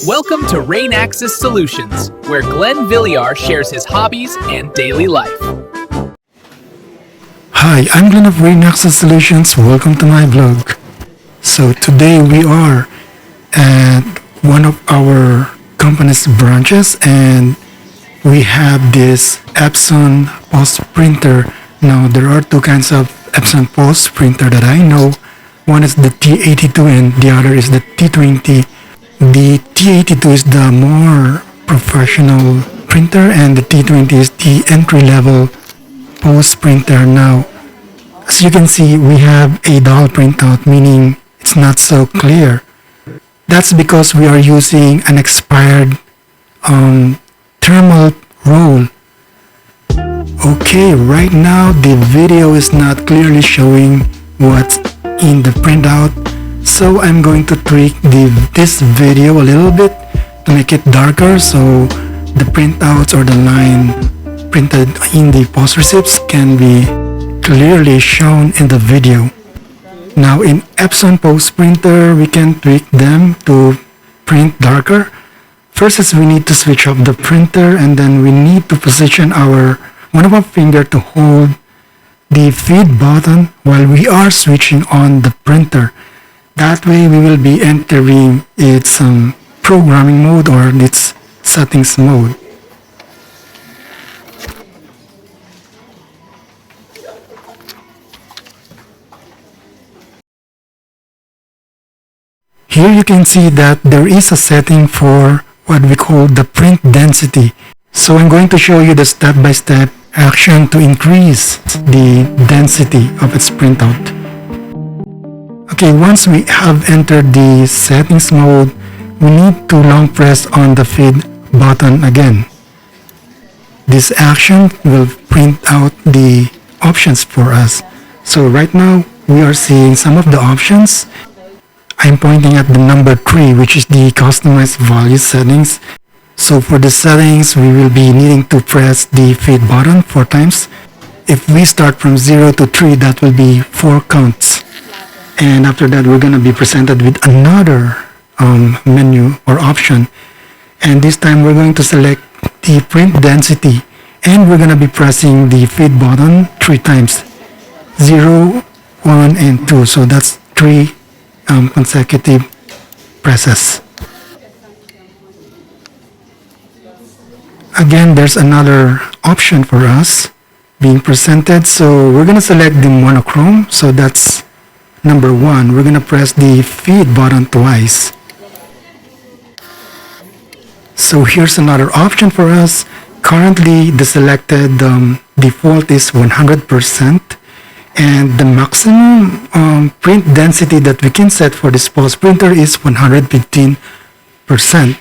Welcome to Rain Axis Solutions, where Glenn Villiar shares his hobbies and daily life. Hi, I'm Glenn of Rain Axis Solutions. Welcome to my vlog. So today we are at one of our company's branches and we have this Epson POS printer. Now there are two kinds of Epson POS printer that I know. One is the T82 and the other is the T20. The T82 is the more professional printer and the T20 is the entry-level POS printer. Now, as you can see, we have a dull printout, meaning it's not so clear. That's because we are using an expired thermal roll. Okay, right now the video is not clearly showing what's in the printout. So I'm going to tweak this video a little bit to make it darker so the printouts or the line printed in the POS receipts can be clearly shown in the video. Now in Epson POS printer, we can tweak them to print darker. First is we need to switch off the printer and then we need to position one of our finger to hold the feed button while we are switching on the printer. That way we will be entering its programming mode or its settings mode. Here you can see that there is a setting for what we call the print density. So I'm going to show you the step-by-step action to increase the density of its printout. Okay, once we have entered the settings mode, we need to long press on the feed button again. This action will print out the options for us. So right now, we are seeing some of the options. I'm pointing at the number 3, which is the customized value settings. So for the settings, we will be needing to press the feed button 4 times. If we start from 0 to 3, that will be 4 counts. And after that, we're going to be presented with another menu or option. And this time, we're going to select the print density. And we're going to be pressing the feed button 3 times. 0, 1, and 2. So that's 3 consecutive presses. Again, there's another option for us being presented. So we're going to select the monochrome. So that's number 1. We're going to press the feed button twice. So here's another option for us. Currently, the selected default is 100%. And the maximum print density that we can set for this POS printer is 115%.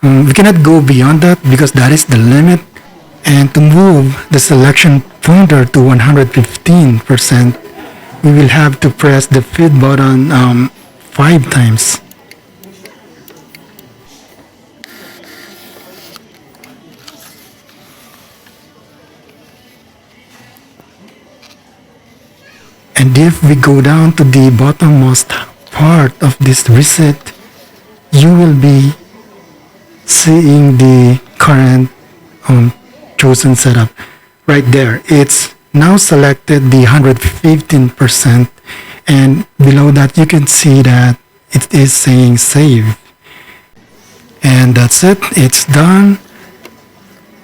We cannot go beyond that because that is the limit. And to move the selection pointer to 115%, we will have to press the feed button 5 times. And if we go down to the bottommost part of this receipt, you will be seeing the current chosen setup. Right there, it's now selected the 115%, and below that you can see that it is saying save. And that's it, it's done.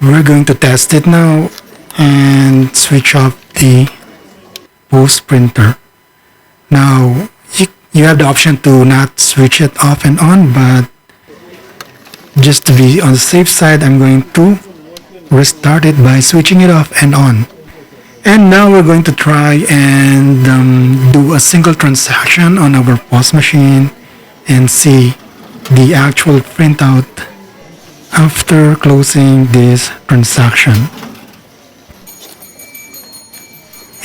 We're going to test it now and switch off the POS printer. Now you have the option to not switch it off and on, but just to be on the safe side, I'm going to restart it by switching it off and on. And now we're going to try and do a single transaction on our POS machine and see the actual printout after closing this transaction.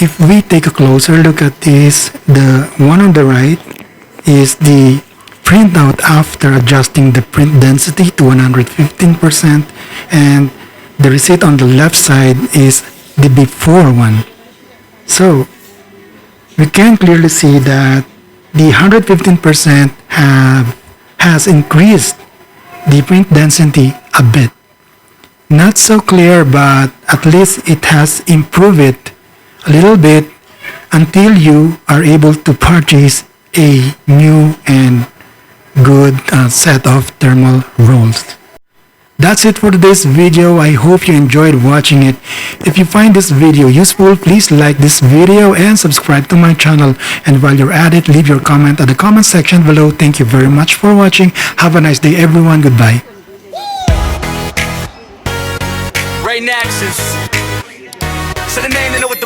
If we take a closer look at this, the one on the right is the printout after adjusting the print density to 115%, and the receipt on the left side is the before one. So we can clearly see that the 115% has increased the print density a bit. Not so clear, but at least it has improved it a little bit until you are able to purchase a new and good set of thermal rolls. That's it for today's video. I hope you enjoyed watching it. If you find this video useful, please like this video and subscribe to my channel. And while you're at it, leave your comment at the comment section below. Thank you very much for watching. Have a nice day, everyone. Goodbye. Right next is, so the name they know what